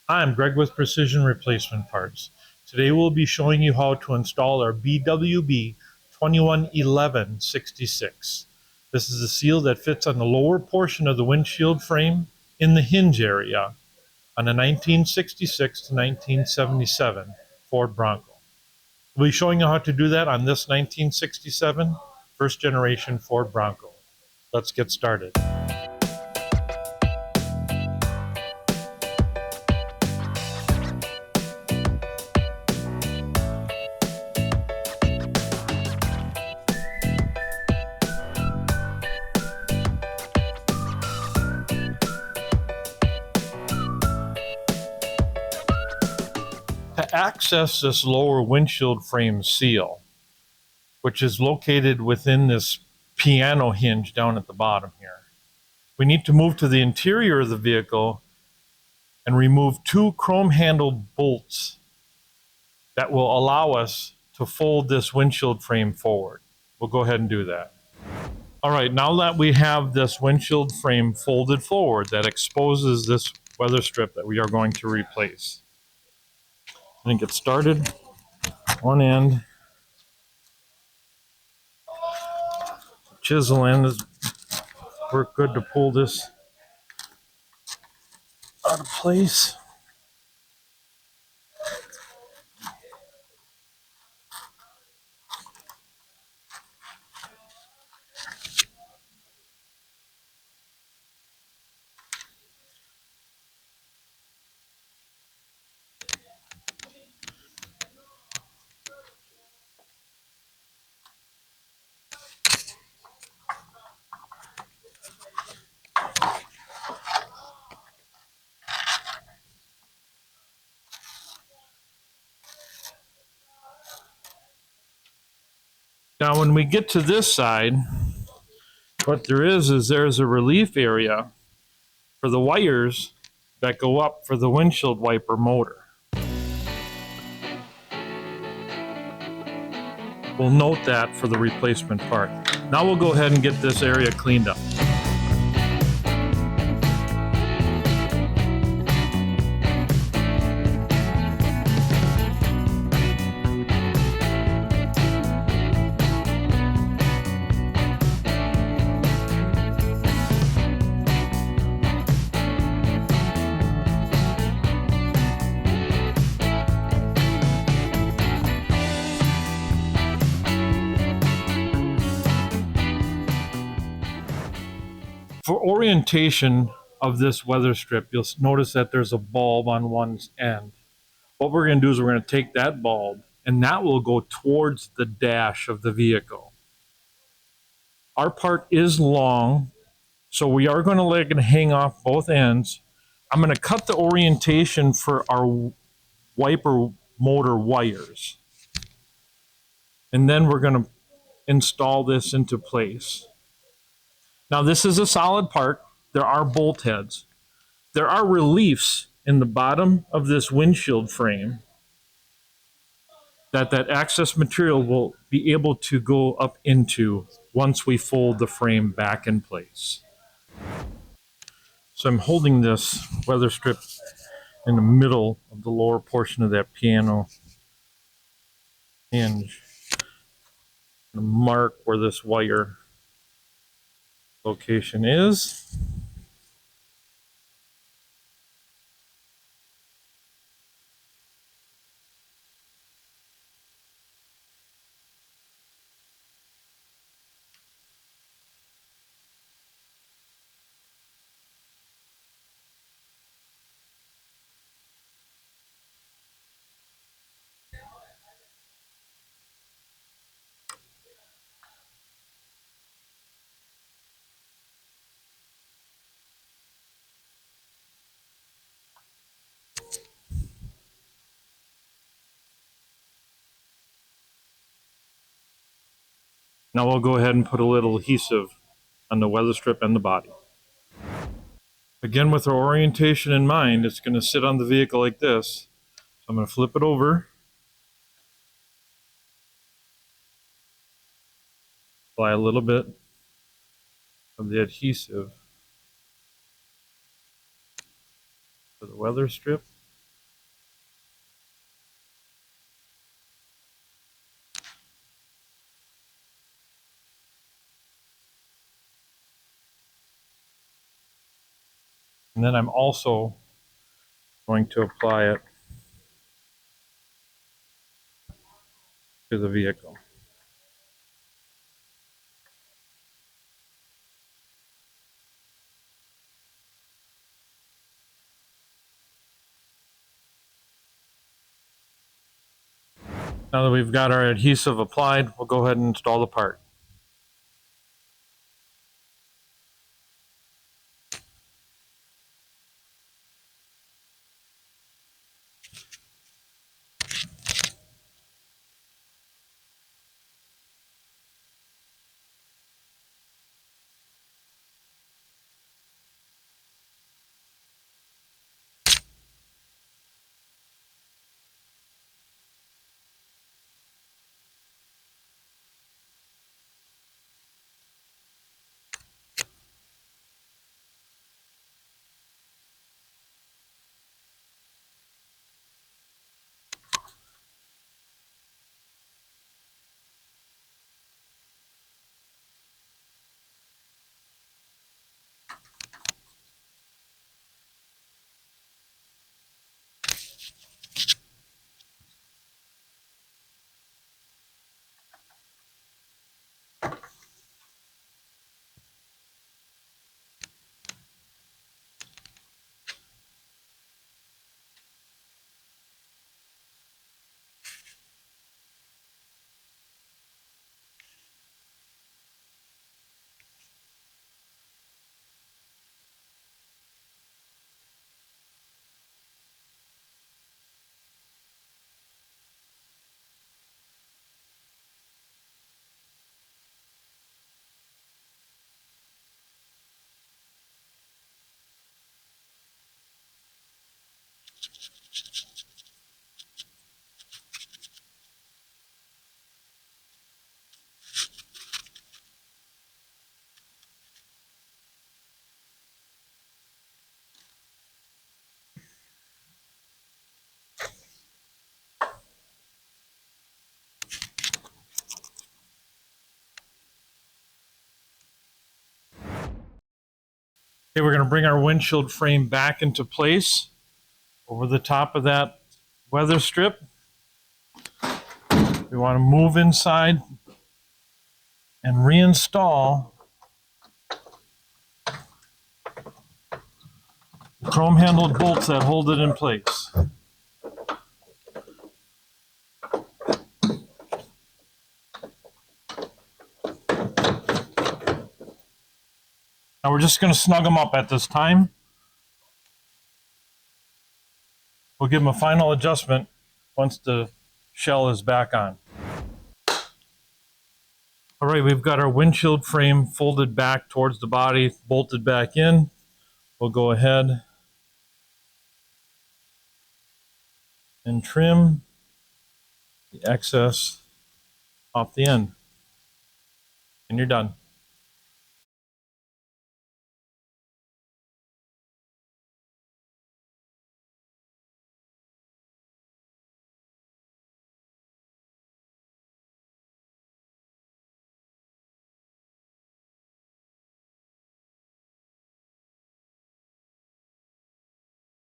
Hi, I'm Greg with Precision Replacement Parts. Today we'll be showing you how to install our BWB 211166. This is a seal that fits on the lower portion of the windshield frame in the hinge area on a 1966 to 1977 Ford Bronco. We'll be showing you how to do that on this 1967 first generation Ford Bronco. Let's get started. To access this lower windshield frame seal, which is located within this piano hinge down at the bottom here, we need to move to the interior of the vehicle and remove two chrome-handled bolts that will allow us to fold this windshield frame forward. We'll go ahead and do that. All right, now that we have this windshield frame folded forward, that exposes this weather strip that we are going to replace. I'm going to get started. One end. Chisel end is work good to pull this out of place. Now when we get to this side, what there is there's a relief area for the wires that go up for the windshield wiper motor. We'll note that for the replacement part. Now we'll go ahead and get this area cleaned up. For orientation of this weather strip, you'll notice that there's a bulb on one end. What we're going to do is we're going to take that bulb and that will go towards the dash of the vehicle. Our part is long, so we are going to let it hang off both ends. I'm going to cut the orientation for our wiper motor wires. And then we're going to install this into place. Now this is a solid part. There are bolt heads. There are reliefs in the bottom of this windshield frame that access material will be able to go up into once we fold the frame back in place. So I'm holding this weather strip in the middle of the lower portion of that piano hinge. I'm going to mark where this wire location is. Now we'll go ahead and put a little adhesive on the weather strip and the body. Again, with our orientation in mind, it's going to sit on the vehicle like this. So I'm going to flip it over. Apply a little bit of the adhesive to the weather strip. And then I'm also going to apply it to the vehicle. Now that we've got our adhesive applied, we'll go ahead and install the part. Okay, we're going to bring our windshield frame back into place over the top of that weather strip. We want to move inside and reinstall the chrome handled bolts that hold it in place. Now we're just going to snug them up at this time. We'll give them a final adjustment once the shell is back on. All right, we've got our windshield frame folded back towards the body, bolted back in. We'll go ahead and trim the excess off the end. And you're done.